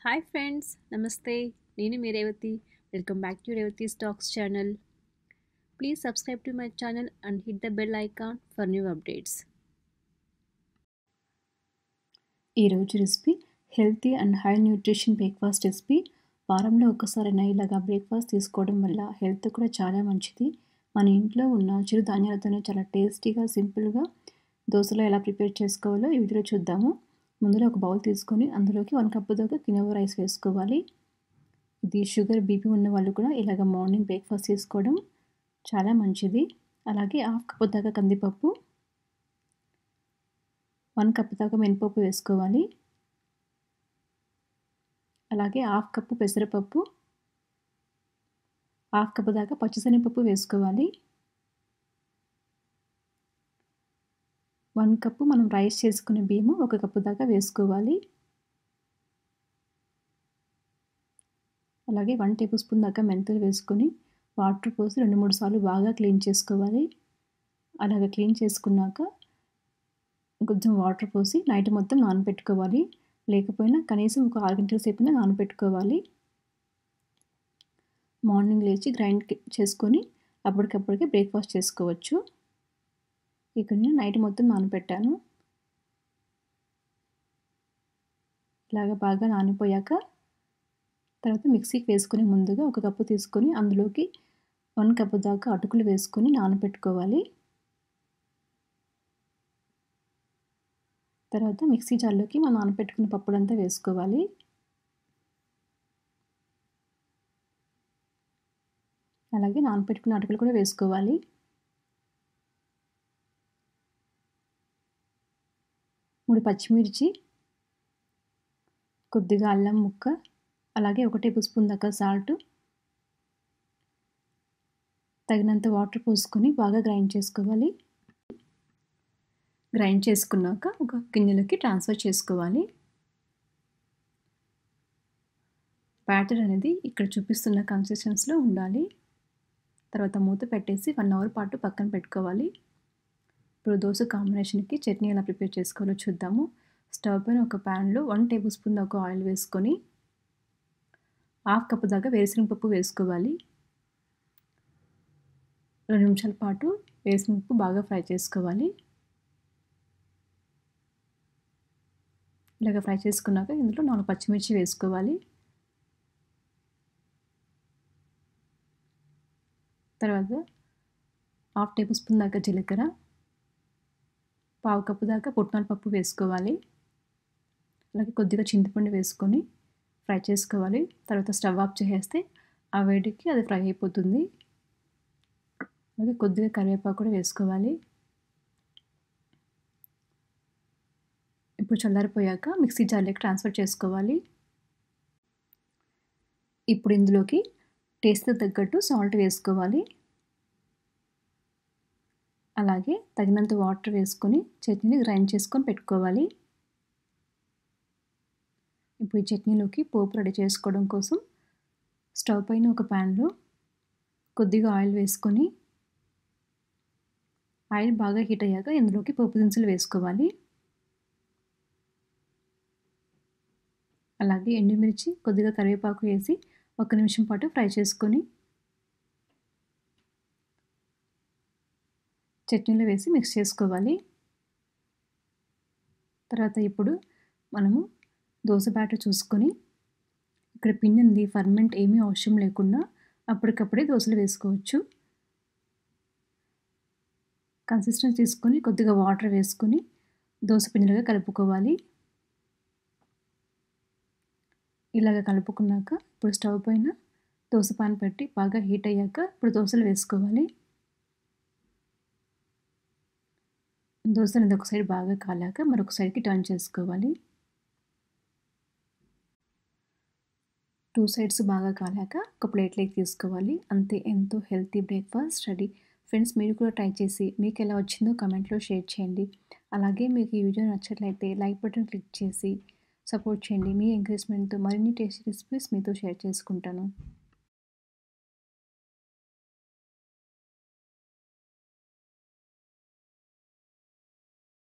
Hi friends, నమస్తే. నేను మీ Revathi. Welcome back to Revathi stocks channel. Please subscribe to my channel and hit the bell icon for new updates. ఈరోజు recipe healthy and high nutrition breakfast recipe. వారంలో ఒకసారైనా ఇలాగా breakfast తీసుకోవడం వల్ల health కూడా చాలా మంచిది. మన ఇంట్లో ఉన్న చిరుధాన్యాలతోనే చాలా టేస్టీగా, సింపుల్గా దోశలు ఎలా ప్రిపేర్ చేసుకోవాలో ఈ వీడియోలో చూద్దాము. ముందులో ఒక బౌల్ తీసుకొని అందులోకి 1 కప్పు దాకా కినోవా రైస్ వేసుకోవాలి. ఇది షుగర్, బీపీ ఉన్న వాళ్ళు కూడా ఇలాగ మార్నింగ్ బ్రేక్ఫాస్ట్ తీసుకోవడం చాలా మంచిది. అలాగే 1/2 కప్పు దాకా కందిపప్పు, 1 కప్పు దాకా మినపప్పు వేసుకోవాలి. అలాగే 1/2 కప్పు పెసరపప్పు, 1/2 కప్పు దాకా పచ్చిశనగపప్పు వేసుకోవాలి. 1 కప్పు మనం రైస్ చేసుకునే బియ్యము 1 కప్పు దాకా వేసుకోవాలి. అలాగే 1 టేబుల్ స్పూన్ దాకా మెంతులు వేసుకొని వాటర్ పోసి 2-3 సార్లు బాగా క్లీన్ చేసుకోవాలి. అలాగ క్లీన్ చేసుకున్నాక కొంచెం వాటర్ పోసి నైట్ మొత్తం నానబెట్టుకోవాలి. లేకపోయినా కనీసం ఒక 6 గంటల సేపు నానబెట్టుకోవాలి. మార్నింగ్ లేచి గ్రైండ్ చేసుకొని అప్పటికప్పటికే బ్రేక్ఫాస్ట్ చేసుకోవచ్చు. ఇక్కడ నేను నైట్ మొత్తం నానబెట్టాను. ఇలాగ బాగా నానిపోయాక తర్వాత మిక్సీకి వేసుకొని ముందుగా 1 కప్పు తీసుకొని అందులోకి 1 కప్పు దాకా అటుకులు వేసుకొని నానబెట్టుకోవాలి. తర్వాత మిక్సీ జార్లోకి మనం నానబెట్టుకున్న పప్పులంతా వేసుకోవాలి. అలాగే నానబెట్టుకున్న అటుకులు కూడా వేసుకోవాలి. మూడు పచ్చిమిర్చి, కొద్దిగా అల్లం ముక్క, అలాగే 1 టేబుల్ స్పూన్ దాకా సాల్ట్, తగినంత వాటర్ పోసుకొని బాగా గ్రైండ్ చేసుకోవాలి. గ్రైండ్ చేసుకున్నాక ఒక గిన్నెలోకి ట్రాన్స్ఫర్ చేసుకోవాలి. బ్యాటర్ అనేది ఇక్కడ చూపిస్తున్న కన్సిస్టెన్సీలో ఉండాలి. తర్వాత మూత పెట్టేసి 1 అవర్ పాటు పక్కన పెట్టుకోవాలి. ఇప్పుడు దోశ కాంబినేషన్కి చట్నీ ఎలా ప్రిపేర్ చేసుకోవాలో చూద్దాము. స్టవ్ పైన ఒక ప్యాన్లో 1 టేబుల్ స్పూన్ దాకా ఆయిల్ వేసుకొని 1/2 కప్పు దాకా వేరుశనగపప్పు వేసుకోవాలి. 2 నిమిషాల పాటు వేరుశనగపప్పు బాగా ఫ్రై చేసుకోవాలి. ఇలాగ ఫ్రై చేసుకున్నాక ఇందులో 4 పచ్చిమిర్చి వేసుకోవాలి. తర్వాత 1/2 టేబుల్ స్పూన్ దాకా జీలకర్ర, 1/4 కప్పు దాకా పుట్నాల పప్పు వేసుకోవాలి. అలాగే కొద్దిగా చింతపండు వేసుకొని ఫ్రై చేసుకోవాలి. తర్వాత స్టవ్ ఆఫ్ చేసేస్తే ఆ వేడికి అది ఫ్రై అయిపోతుంది. అలాగే కొద్దిగా కరివేపాకు కూడా వేసుకోవాలి. ఇప్పుడు చల్లారిపోయాక మిక్సీ జార్లోకి ట్రాన్స్ఫర్ చేసుకోవాలి. ఇప్పుడు ఇందులోకి టేస్ట్కి తగ్గట్టు సాల్ట్ వేసుకోవాలి. అలాగే తగినంత వాటర్ వేసుకొని చట్నీని గ్రైండ్ చేసుకొని పెట్టుకోవాలి. ఇప్పుడు ఈ చట్నీలోకి పోపు రెడీ చేసుకోవడం కోసం స్టవ్ పైన ఒక ప్యాన్లో కొద్దిగా ఆయిల్ వేసుకొని ఆయిల్ బాగా హీట్ అయ్యాక ఇందులోకి పోపు దినుసులు వేసుకోవాలి. అలాగే ఎండుమిర్చి, కొద్దిగా కరివేపాకు వేసి 1 నిమిషం పాటు ఫ్రై చేసుకొని చట్నీలో వేసి మిక్స్ చేసుకోవాలి. తర్వాత ఇప్పుడు మనము దోశ బ్యాటర్ చూసుకొని ఇక్కడ పిండింది ఫర్మెంట్ ఏమీ అవసరం లేకుండా అప్పటికప్పుడే దోశలు వేసుకోవచ్చు. కన్సిస్టెన్సీ తీసుకొని కొద్దిగా వాటర్ వేసుకొని దోశ పిండిలాగా కలుపుకోవాలి. ఇలాగ కలుపుకున్నాక ఇప్పుడు స్టవ్ పైన దోశ పాన్ పెట్టి బాగా హీట్ అయ్యాక ఇప్పుడు దోశలు వేసుకోవాలి. దోశ అనేది ఒక సైడ్ బాగా కాలాక మరొక సైడ్కి టర్న్ చేసుకోవాలి. 2 సైడ్స్ బాగా కాలాక ఒక ప్లేట్లోకి తీసుకోవాలి. అంతే, ఎంతో హెల్తీ బ్రేక్ఫాస్ట్ రెడీ. ఫ్రెండ్స్, మీరు కూడా ట్రై చేసి మీకు ఎలా వచ్చిందో కామెంట్లో షేర్ చేయండి. అలాగే మీకు ఈ వీడియో నచ్చట్లయితే లైక్ బటన్ క్లిక్ చేసి సపోర్ట్ చేయండి. మీ ఎంకరేజ్మెంట్తో మరిన్ని టేస్టీ రెసిపీస్ మీతో షేర్ చేసుకుంటాను.